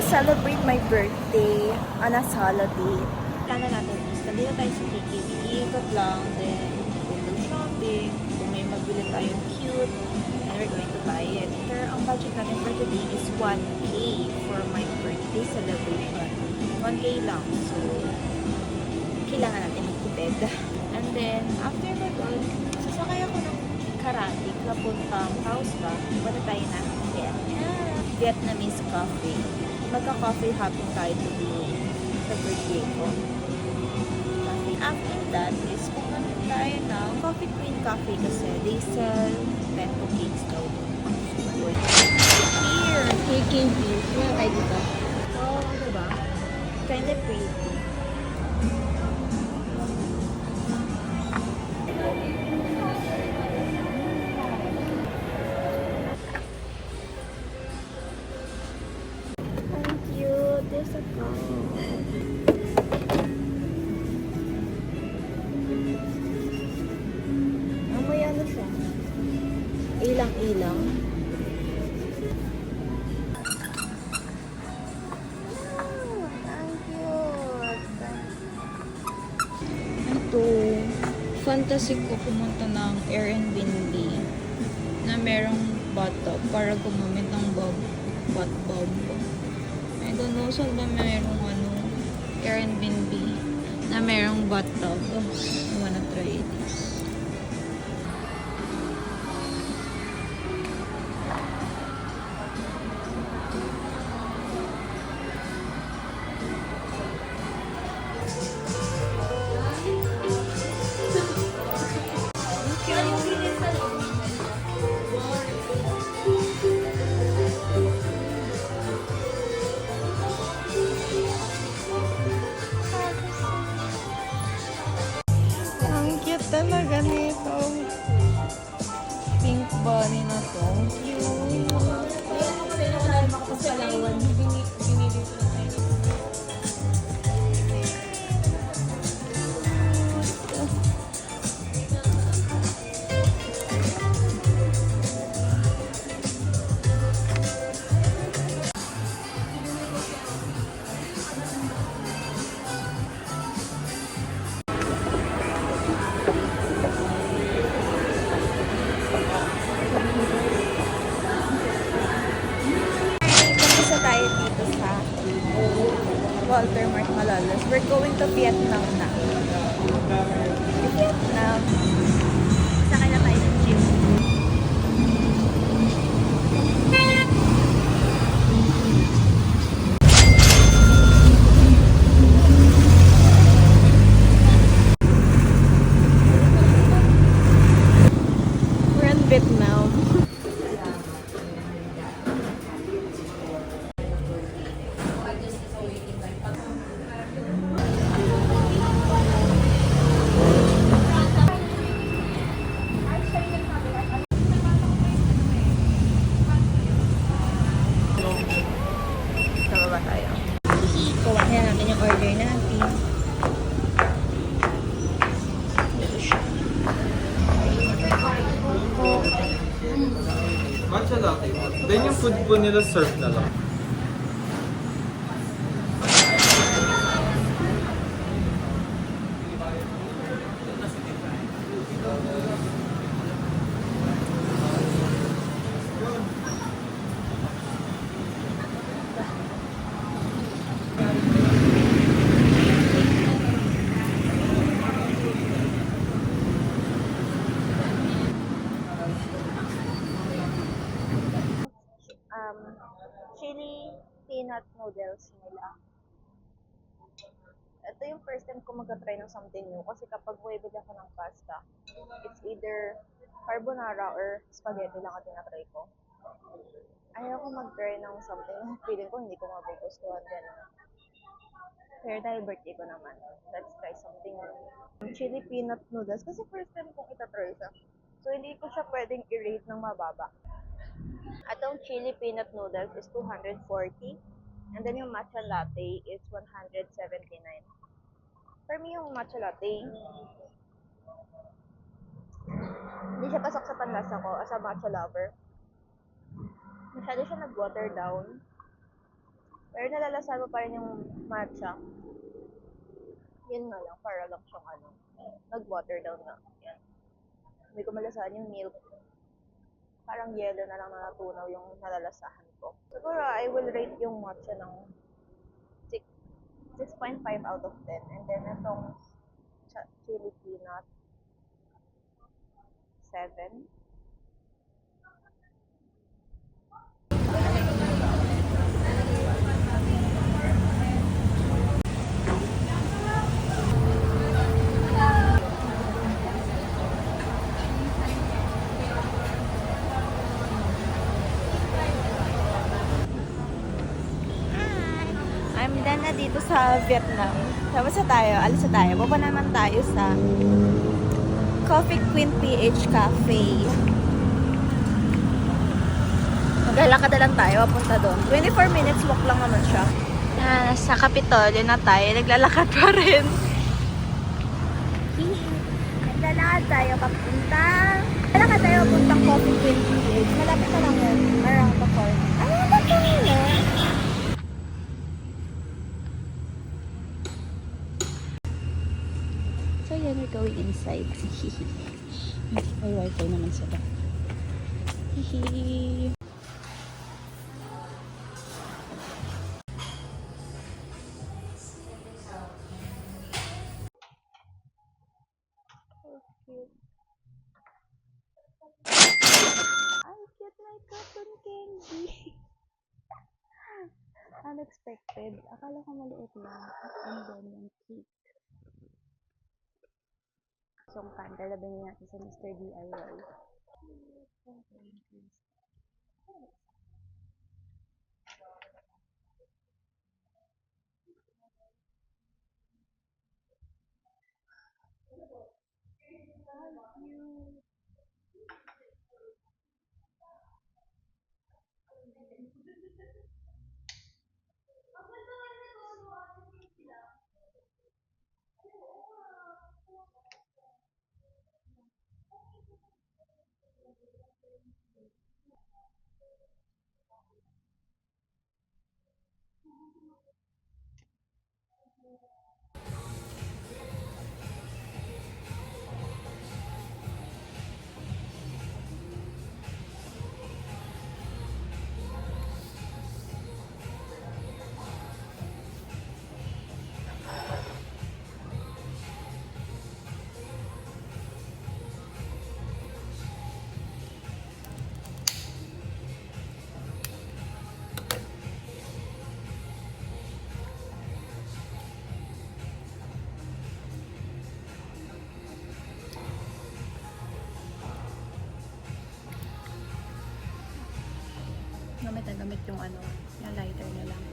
celebrate my birthday on a solo date. Plano natin is, nandito tayo sa KKB, iikot lang, then window shopping, kung may mabili tayong cute, and we're going to buy it. Pero ang budget natin for today is 1K for my birthday celebration. 1K lang, so kailangan natin magtipid. And then, after ko doon, sasakay ako ng karate papuntang house ba, punta tayo ng Vietnamese coffee. Magka-coffee hopping tayo today sa birthday ko. After that is pumunta tayo ng Coffee Queen Coffee kasi they sell bento cakes daw. Here! KKB. Wala kayo dito. Oh, diba? Kinda pretty. Ang cute. There's a cow. May ano siya. Ilang-ilang. Ang cute. Ito, fantasy ko pumunta ng Airbnb na merong bathtub para gumamit ng bathtub. I don't know saan ba merong Airbnb na merong bathtub. I wanna try this. Ang cute talaga nito. Pink bunny na to. Ang cute. Isa tayo dito sa Walter Mart Malolos. We're going to Vietnam na. Vietnam. Sakay na tayo ng jeep. We're in Vietnam. Bababa tayo. Kuha na natin yung order natin. Matcha latte. Then yung food po nila serve na lang. Chili peanut noodles nila. Ito yung first time ko magka-try ng something new kasi kapag bumibili ako ng pasta, it's either carbonara or spaghetti lang ang tinatry ko. Ayaw ko mag-try ng something na feeling ko hindi ko magugustuhan din. Pero dahil birthday ko naman, let's try something new. Chili peanut noodles kasi first time kong itatry siya. So hindi ko siya pwedeng i-rate ng mababa. Atong chili peanut noodles is 240. And then yung matcha latte is 179. For me, yung matcha latte, hindi siya pasok sa panlasa ko as a matcha lover. Masyado siya nag-water down. Pero nalalasahan mo pa rin yung matcha. Yun nga lang, para lang siyang nag-water down na. Yan. Hindi ko malasahan yung milk. Parang yellow na lang na natunaw yung nalalasahan ko. Siguro, I will rate yung matcha ng 6, 6.5 out of 10. And then, itong chili peanut, 7. I'm done na dito sa Vietnam. Tapos na tayo, alis na tayo. Baba naman tayo sa Coffee Queen PH Cafe. Maglalakad na lang tayo, papunta doon. 24 minutes walk lang naman siya. Sa Kapitolyo na tayo, naglalakad pa rin. Naglalakad tayo papunta. Naglalakad tayo papuntang Coffee Queen PH. Malapit na lang yun. Around the corner. Ano ba ito nila? So yan, we're going inside. May wifi naman sila. Hihi. Ang cute na cotton candy. Unexpected. Akala ko maliit lang. And then yung cake. So, candle, labingin natin sa Mr. DIY. Gamit na gamit yung yung lighter na lang.